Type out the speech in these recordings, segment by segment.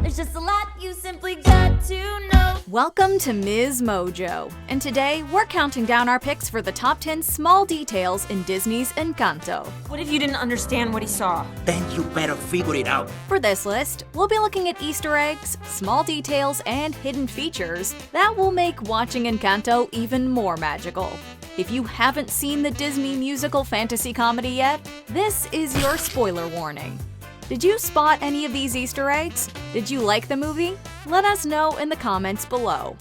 There's just a lot you simply got to know. Welcome to MsMojo, and today we're counting down our picks for the top 10 small details in Disney's Encanto. What if you didn't understand what he saw? Then you better figure it out. For this list, we'll be looking at Easter eggs, small details, and hidden features that will make watching Encanto even more magical. If you haven't seen the Disney musical fantasy comedy yet, this is your spoiler warning. Did you spot any of these Easter eggs? Did you like the movie? Let us know in the comments below.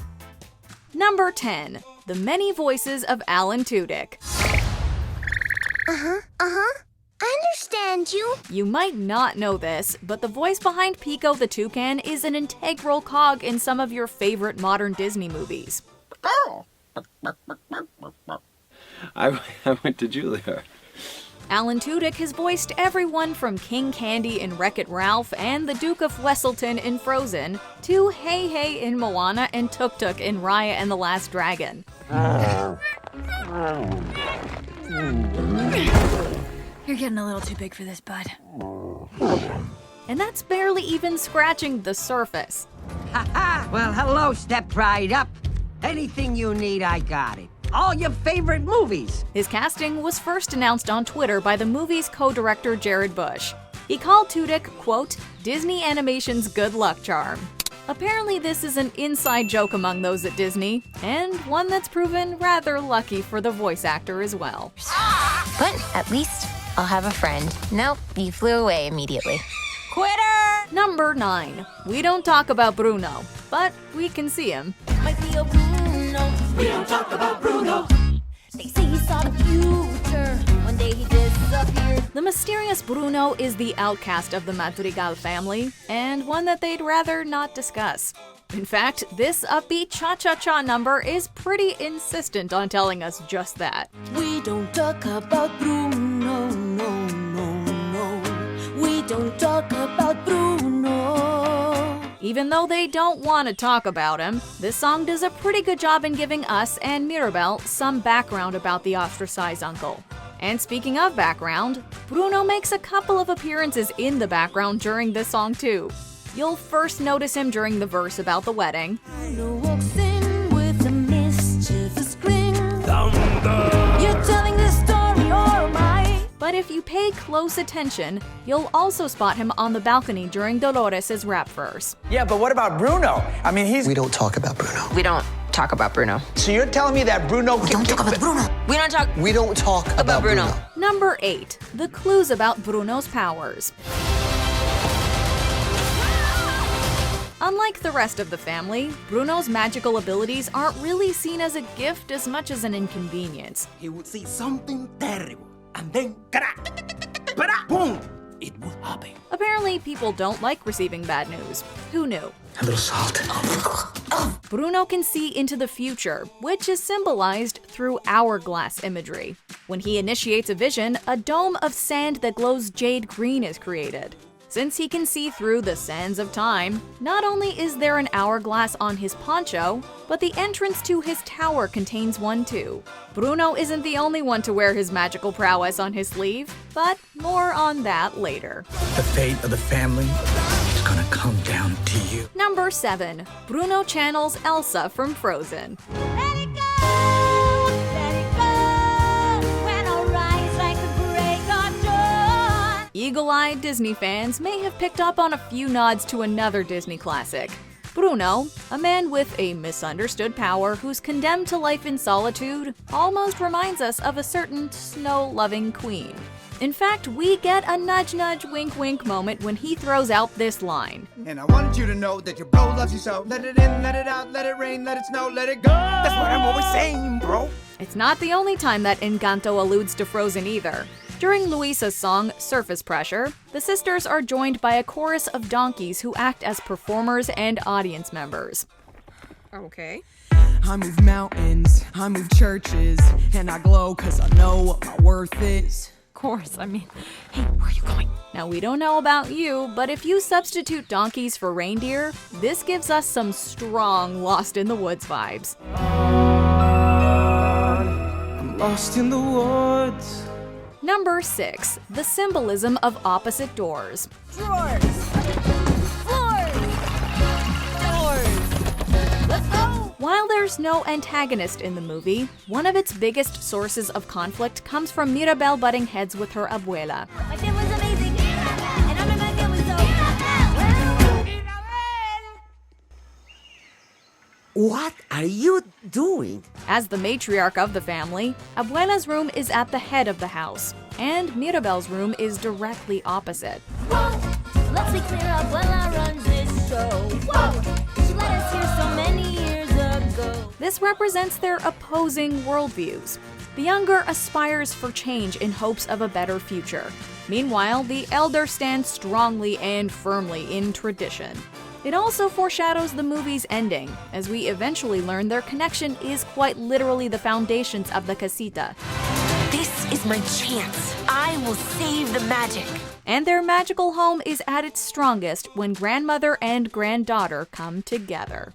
Number 10. The many voices of Alan Tudyk. I understand you. You might not know this, but the voice behind Pico the Toucan is an integral cog in some of your favorite modern Disney movies. I went to Julia. Alan Tudyk has voiced everyone from King Candy in Wreck-It Ralph and the Duke of Wesselton in Frozen, to Hey Hey in Moana and Tuk Tuk in Raya and the Last Dragon. You're getting a little too big for this, bud. And that's barely even scratching the surface. Ha-ha! Well, hello, step right up. Anything you need, I got it. All your favorite movies. His casting was first announced on Twitter by the movie's co-director Jared Bush. He called Tudyk, quote, Disney Animation's good luck charm. Apparently this is an inside joke among those at Disney, and one that's proven rather lucky for the voice actor as well. But at least I'll have a friend. Nope, you flew away immediately. Quitter! Number 9. We don't talk about Bruno, but we can see him. Might be a Bruno. We don't talk about Bruno. They say he saw the future. One day he disappeared. The mysterious Bruno is the outcast of the Madrigal family, and one that they'd rather not discuss. In fact, this upbeat cha-cha-cha number is pretty insistent on telling us just that. We don't talk about Bruno, no, no, no. We don't talk about Bruno. Even though they don't want to talk about him, this song does a pretty good job in giving us and Mirabel some background about the ostracized uncle. And speaking of background, Bruno makes a couple of appearances in the background during this song too. You'll first notice him during the verse about the wedding. Bruno walks in with a mischievous grin. Thunder. You're telling this story, or am I? But if you pay close attention, you'll also spot him on the balcony during Dolores' rap verse. Yeah, but what about Bruno? I mean, We don't talk about Bruno. We don't talk about Bruno. So you're telling me that Bruno... We don't talk about Bruno. We don't talk We don't talk about Bruno. Number 8. The clues about Bruno's powers. Unlike the rest of the family, Bruno's magical abilities aren't really seen as a gift as much as an inconvenience. He would see something terrible, and then, boom, it would happen. Apparently, people don't like receiving bad news. Who knew? A little salt. Bruno can see into the future, which is symbolized through hourglass imagery. When he initiates a vision, a dome of sand that glows jade green is created. Since he can see through the sands of time, not only is there an hourglass on his poncho, but the entrance to his tower contains one too. Bruno isn't the only one to wear his magical prowess on his sleeve, but more on that later. The fate of the family is gonna come down to you. Number 7. Bruno channels Elsa from Frozen. Let it go, let it go. When I rise like the break of dawn. Eagle-eyed Disney fans may have picked up on a few nods to another Disney classic. Bruno, a man with a misunderstood power who's condemned to life in solitude, almost reminds us of a certain snow-loving queen. In fact, we get a nudge-nudge, wink-wink moment when he throws out this line. And I wanted you to know that your bro loves you so. Let it in, let it out, let it rain, let it snow, let it go. That's what I'm always saying, bro. It's not the only time that Encanto alludes to Frozen either. During Luisa's song, Surface Pressure, the sisters are joined by a chorus of donkeys who act as performers and audience members. Okay. I move mountains, I move churches, and I glow cause I know what my worth is. Of course, I mean, hey, where are you going? Now, we don't know about you, but if you substitute donkeys for reindeer, this gives us some strong Lost in the Woods vibes. I'm lost in the woods. Number 6. The symbolism of opposite doors. Drawers, floors, there's no antagonist in the movie, one of its biggest sources of conflict comes from Mirabel butting heads with her abuela. My family's amazing, and I'm in my family, so What are you doing? As the matriarch of the family, Abuela's room is at the head of the house, and Mirabel's room is directly opposite. whoa, let's be clear, Abuela runs this show. Whoa, she let us hear so many years ago. This represents their opposing worldviews. The younger aspires for change in hopes of a better future. Meanwhile, the elder stands strongly and firmly in tradition. It also foreshadows the movie's ending, as we eventually learn their connection is quite literally the foundations of the casita. This is my chance. I will save the magic. And their magical home is at its strongest when grandmother and granddaughter come together.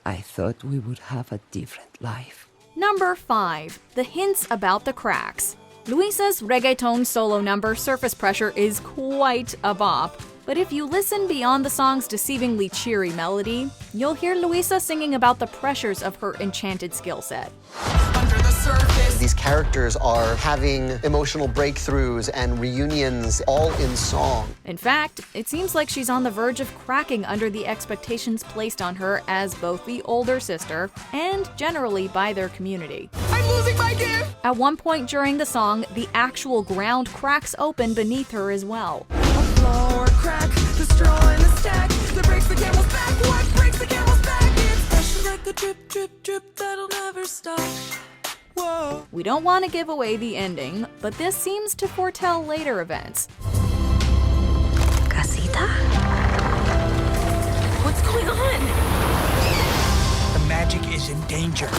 I thought we would have a different life. Number 5. The hints about the cracks. Luisa's reggaeton solo number Surface Pressure is quite a bop. But if you listen beyond the song's deceivingly cheery melody, you'll hear Luisa singing about the pressures of her enchanted skill set. Under the surface. These characters are having emotional breakthroughs and reunions all in song. In fact, it seems like she's on the verge of cracking under the expectations placed on her as both the older sister and generally by their community. I'm losing my gift. At one point during the song, the actual ground cracks open beneath her as well. Floor crack, the straw in the stack that breaks the camel's back. What breaks the camel's back? It's pressure like a drip, drip, drip that'll never stop. Whoa. We don't want to give away the ending, but this seems to foretell later events. Casita? What's going on? The magic is in danger.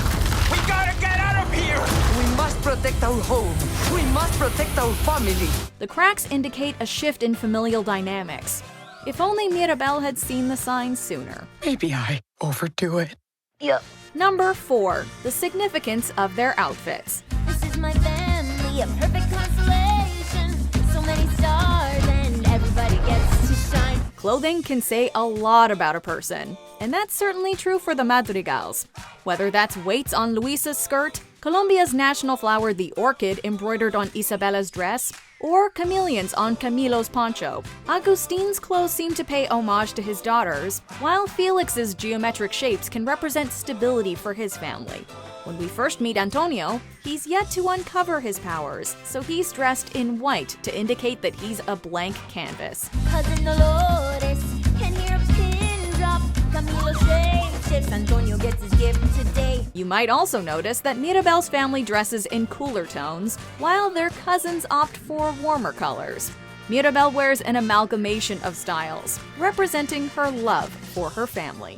We gotta get out of here! We must protect our home. We must protect our family. The cracks indicate a shift in familial dynamics. If only Mirabel had seen the signs sooner. Maybe I overdo it. Yep. Number 4. The significance of their outfits. This is my family, a perfect constellation. So many stars, and everybody gets to shine. Clothing can say a lot about a person, and that's certainly true for the Madrigals. Whether that's weights on Luisa's skirt, Colombia's national flower the orchid embroidered on Isabella's dress, or chameleons on Camilo's poncho, Agustin's clothes seem to pay homage to his daughters, while Felix's geometric shapes can represent stability for his family. When we first meet Antonio, he's yet to uncover his powers, so he's dressed in white to indicate that he's a blank canvas. Cousin Dolores can hear a pin drop. Camilo shapes, Antonio gets his gift today. You might also notice that Mirabel's family dresses in cooler tones, while their cousins opt for warmer colors. Mirabel wears an amalgamation of styles, representing her love for her family.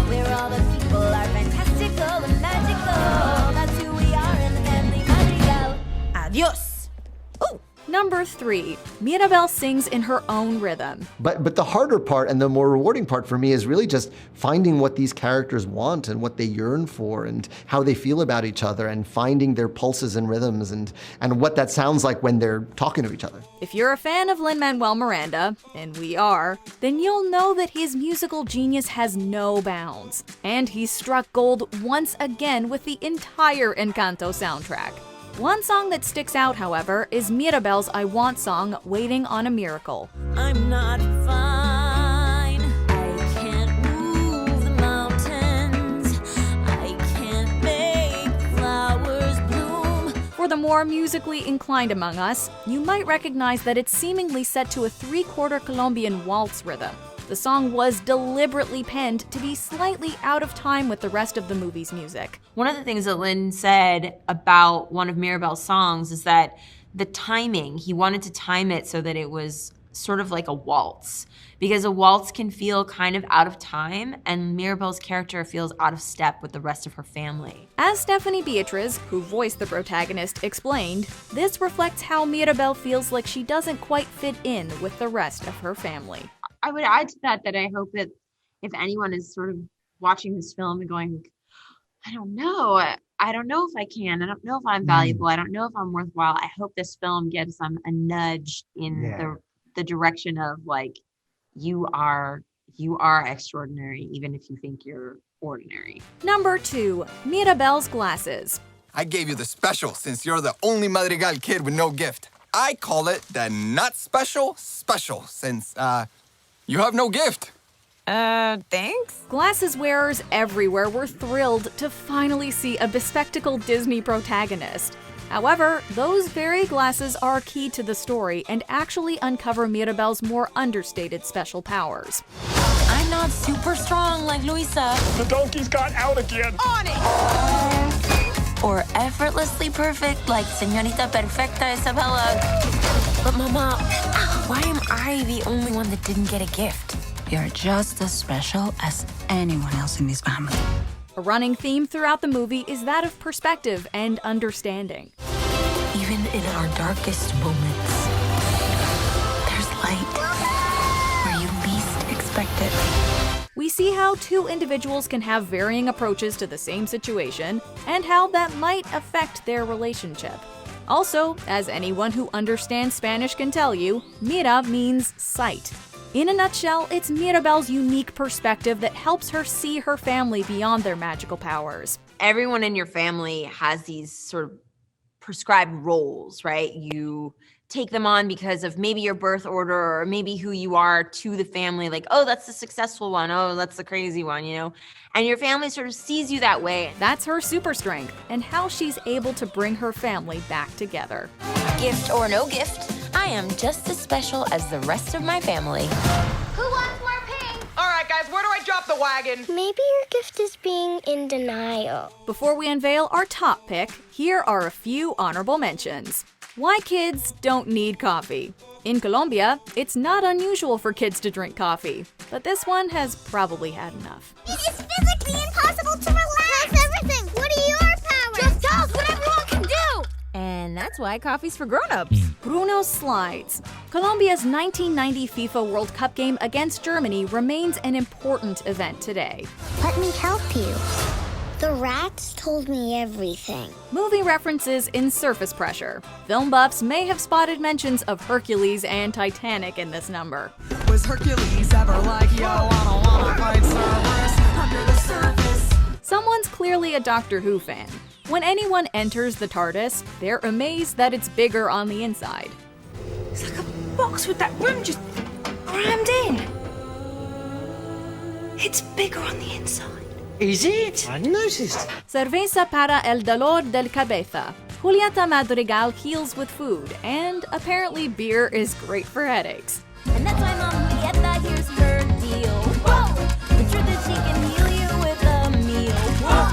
Where all the people are fantastical and magical. That's who we are in the family Madrigal. Adios. Number 3. Mirabel sings in her own rhythm. But the harder part and the more rewarding part for me is really just finding what these characters want and what they yearn for and how they feel about each other and finding their pulses and rhythms and what that sounds like when they're talking to each other. If you're a fan of Lin-Manuel Miranda, and we are, then you'll know that his musical genius has no bounds. And he's struck gold once again with the entire Encanto soundtrack. One song that sticks out, however, is Mirabel's I Want song, Waiting on a Miracle. I'm not fine. I can't move the mountains. I can't make flowers bloom. For the more musically inclined among us, you might recognize that it's seemingly set to a 3/4 Colombian waltz rhythm. The song was deliberately penned to be slightly out of time with the rest of the movie's music. One of the things that Lynn said about one of Mirabel's songs is that the timing, he wanted to time it so that it was sort of like a waltz, because a waltz can feel kind of out of time, and Mirabel's character feels out of step with the rest of her family. As Stephanie Beatriz, who voiced the protagonist, explained, this reflects how Mirabel feels like she doesn't quite fit in with the rest of her family. I would add to that I hope that if anyone is sort of watching this film and going, I don't know if I can, I don't know if I'm valuable, I don't know if I'm worthwhile, I hope this film gives them a nudge in the direction of like, you are You are extraordinary, even if you think you're ordinary. Number 2, Mirabel's glasses. I gave you the special since you're the only Madrigal kid with no gift. I call it the not special special since, you have no gift. Thanks? Glasses wearers everywhere were thrilled to finally see a bespectacled Disney protagonist. However, those very glasses are key to the story and actually uncover Mirabel's more understated special powers. I'm not super strong like Luisa. The donkeys got out again. On it! Or effortlessly perfect like Señorita Perfecta Isabella. But Mama, why am I the only one that didn't get a gift? You're just as special as anyone else in this family. A running theme throughout the movie is that of perspective and understanding. Even in our darkest moments, there's light where you least expect it. We see how two individuals can have varying approaches to the same situation and how that might affect their relationship. Also, as anyone who understands Spanish can tell you, mira means sight. In a nutshell, it's Mirabel's unique perspective that helps her see her family beyond their magical powers. Everyone in your family has these sort of prescribed roles, right? You take them on because of maybe your birth order or maybe who you are to the family. Like, oh, that's the successful one. Oh, that's the crazy one, you know? And your family sort of sees you that way. That's her super strength and how she's able to bring her family back together. Gift or no gift, I am just as special as the rest of my family. Who wants more pink? All right, guys, where do I drop the wagon? Maybe your gift is being in denial. Before we unveil our top pick, here are a few honorable mentions. Why kids don't need coffee. In Colombia, it's not unusual for kids to drink coffee, but this one has probably had enough. It's physically impossible to relax. Everything. What are your powers? Just tell us what everyone can do. And that's why coffee's for grown-ups. Bruno slides. Colombia's 1990 FIFA World Cup game against Germany remains an important event today. Let me help you. The rats told me everything. Movie references in surface pressure. Film buffs may have spotted mentions of Hercules and Titanic in this number. Was Hercules ever like, yo, I don't wanna fight Cerberus under the surface? Someone's clearly a Doctor Who fan. When anyone enters the TARDIS, they're amazed that it's bigger on the inside. It's like a box with that room just rammed in. It's bigger on the inside. Is it? I noticed. Cerveza para el dolor del cabeza. Julieta Madrigal heals with food, and apparently beer is great for headaches. And that's why Mom Julieta, here's her deal. Whoa! The truth is she can heal you with a meal. Whoa!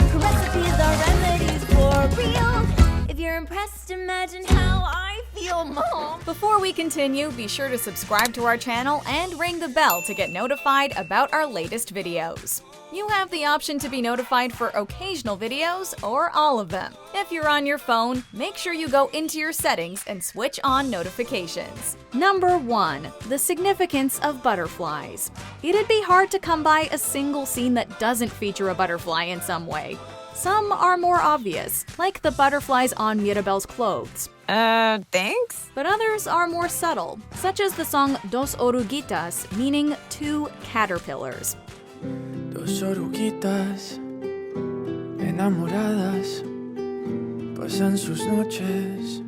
Her recipes are remedies for real. If you're impressed, imagine how I feel, Mom. Before we continue, be sure to subscribe to our channel and ring the bell to get notified about our latest videos. You have the option to be notified for occasional videos or all of them. If you're on your phone, make sure you go into your settings and switch on notifications. Number 1. The significance of butterflies. It'd be hard to come by a single scene that doesn't feature a butterfly in some way. Some are more obvious, like the butterflies on Mirabel's clothes. Thanks? But others are more subtle, such as the song Dos Oruguitas, meaning two caterpillars. Dos oruguitas enamoradas pasan sus noches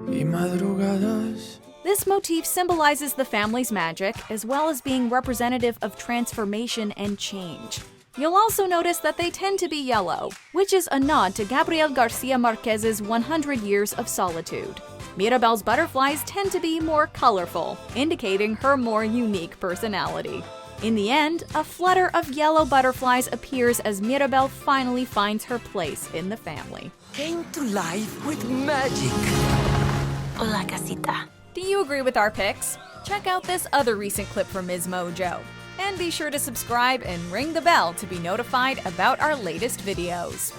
y madrugadas. This motif symbolizes the family's magic, as well as being representative of transformation and change. You'll also notice that they tend to be yellow, which is a nod to Gabriel Garcia Marquez's 100 Years of Solitude. Mirabel's butterflies tend to be more colorful, indicating her more unique personality. In the end, a flutter of yellow butterflies appears as Mirabel finally finds her place in the family. Came to life with magic. Hola, casita. Do you agree with our picks? Check out this other recent clip from MsMojo. And be sure to subscribe and ring the bell to be notified about our latest videos.